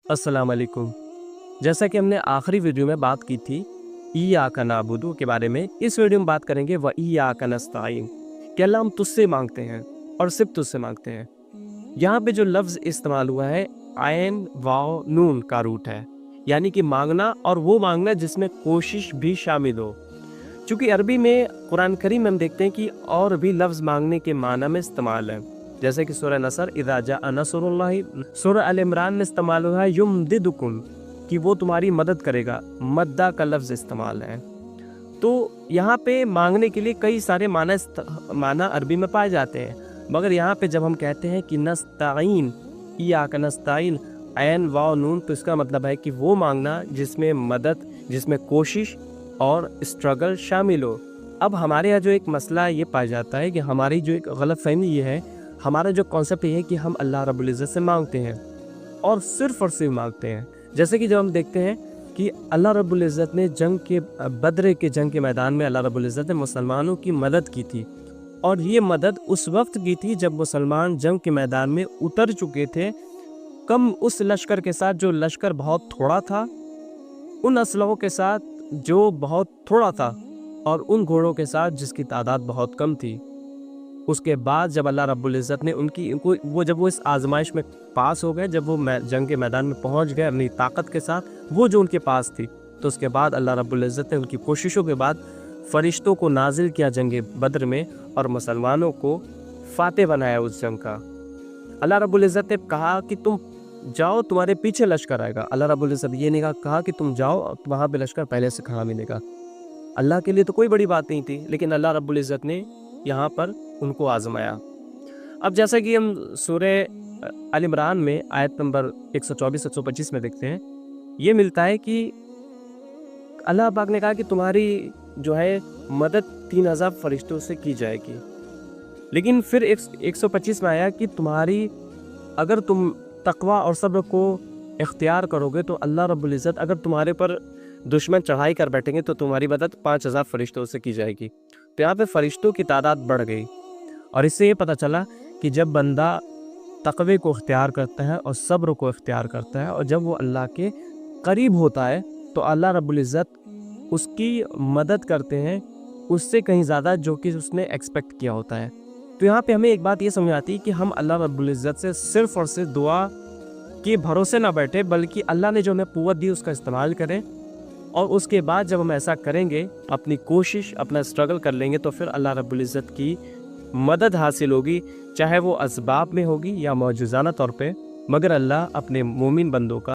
अस्सलाम वालेकुम। जैसा कि हमने आखिरी वीडियो में बात की थी इय्याका नअबुदु के बारे में, इस वीडियो में बात करेंगे व इय्याका नस्तईन कि अल्लाह हम तुझसे मांगते हैं और सिर्फ तुझसे मांगते हैं। यहाँ पे जो लफ्ज़ इस्तेमाल हुआ है आइन वाव नून का रूट है, यानी कि मांगना, और वो मांगना जिसमें कोशिश भी शामिल हो। चूँकि अरबी में कुरान करीम में हम देखते हैं कि और भी लफ्ज़ मांगने के माना में इस्तेमाल है, जैसे कि सूरह नसर इज़ा जाअ नस्रुल्लाहि, सूरह अल इमरान में इस्तेमाल हुआ है युमदिदुकुम कि वो तुम्हारी मदद करेगा, मद्दा का लफ्ज़ इस्तेमाल है। तो यहाँ पे मांगने के लिए कई सारे माना अरबी में पाए जाते हैं, मगर यहाँ पे जब हम कहते हैं कि नस्तईन, इय्याका नस्तईन, ऐन वाव नून, तो इसका मतलब है कि वो मांगना जिसमें मदद, जिसमें कोशिश और स्ट्रगल शामिल हो। अब हमारे यहाँ जो एक मसला ये पाया जाता है कि हमारी जो एक गलत फहमी ये है, हमारा जो कॉन्सेप्ट ये है कि हम अल्लाह रब्बुल इज़्ज़त से मांगते हैं और सिर्फ मांगते हैं। जैसे कि जब हम देखते हैं कि अल्लाह रब्बुल इज़्ज़त ने बद्र के जंग के मैदान में अल्लाह रब्बुल इज़्ज़त ने मुसलमानों की मदद की थी, और ये मदद उस वक्त की थी जब मुसलमान जंग के मैदान में उतर चुके थे, कम उस लश्कर के साथ जो लश्कर बहुत थोड़ा था, उन असलहों के साथ जो बहुत थोड़ा था, और उन घोड़ों के साथ जिसकी तादाद बहुत कम थी। उसके बाद जब अल्लाह रब्बुल इज़्ज़त ने जब वो इस आजमाइश में पास हो गए, जब वो जंग के मैदान में पहुंच गए अपनी ताकत के साथ, वो जो उनके पास थी, तो उसके बाद अल्लाह रब्बुल इज़्ज़त ने उनकी कोशिशों के बाद फरिश्तों को नाजिल किया जंग बद्र में, और मुसलमानों को फातेह बनाया उस जंग का। अल्लाह रब्बुल इज़्ज़त ने कहा कि तुम जाओ, तुम्हारे पीछे लश्कर आएगा। अल्लाह रब्बुल इज़्ज़त ये नहीं कहा कि तुम जाओ, वहाँ पे लश्कर पहले से खड़ा मिलेगा। अल्लाह के लिए तो कोई बड़ी बात नहीं थी, लेकिन अल्लाह रब्बुल इज़्ज़त ने यहाँ पर उनको आजमाया। अब जैसा कि हम सूरह अल इमरान में आयत नंबर 124-125 में देखते हैं, ये मिलता है कि अल्लाह पाक ने कहा कि तुम्हारी जो है मदद 3000 फरिश्तों से की जाएगी। लेकिन फिर 125 में आया कि अगर तुम तकवा और सब्र को इख्तियार करोगे तो अल्लाह रब्बुल इज़्ज़त, अगर तुम्हारे पर दुश्मन चढ़ाई कर बैठेंगे तो तुम्हारी मदद 5000 फरिश्तों से की जाएगी। तो यहाँ पे फरिश्तों की तादाद बढ़ गई, और इससे ये पता चला कि जब बंदा तक़वे को इख्तियार करता है और सब्र को इख्तियार करता है, और जब वो अल्लाह के करीब होता है, तो अल्लाह रब्बुल इज़्ज़त उसकी मदद करते हैं उससे कहीं ज़्यादा जो कि उसने एक्सपेक्ट किया होता है। तो यहाँ पे हमें एक बात ये समझ आती है कि हम अल्लाह रब्बुल इज़्ज़त से सिर्फ़ और सिर्फ दुआ के भरोसे ना बैठे, बल्कि अल्लाह ने जो हमें क़ुव्वत दी उसका इस्तेमाल करें, और उसके बाद जब हम ऐसा करेंगे, अपनी कोशिश, अपना स्ट्रगल कर लेंगे, तो फिर अल्लाह रब्बुल इज़्ज़त की मदद हासिल होगी, चाहे वो असबाब में होगी या मौजूज़ाना तौर पे, मगर अल्लाह अपने मोमिन बंदों का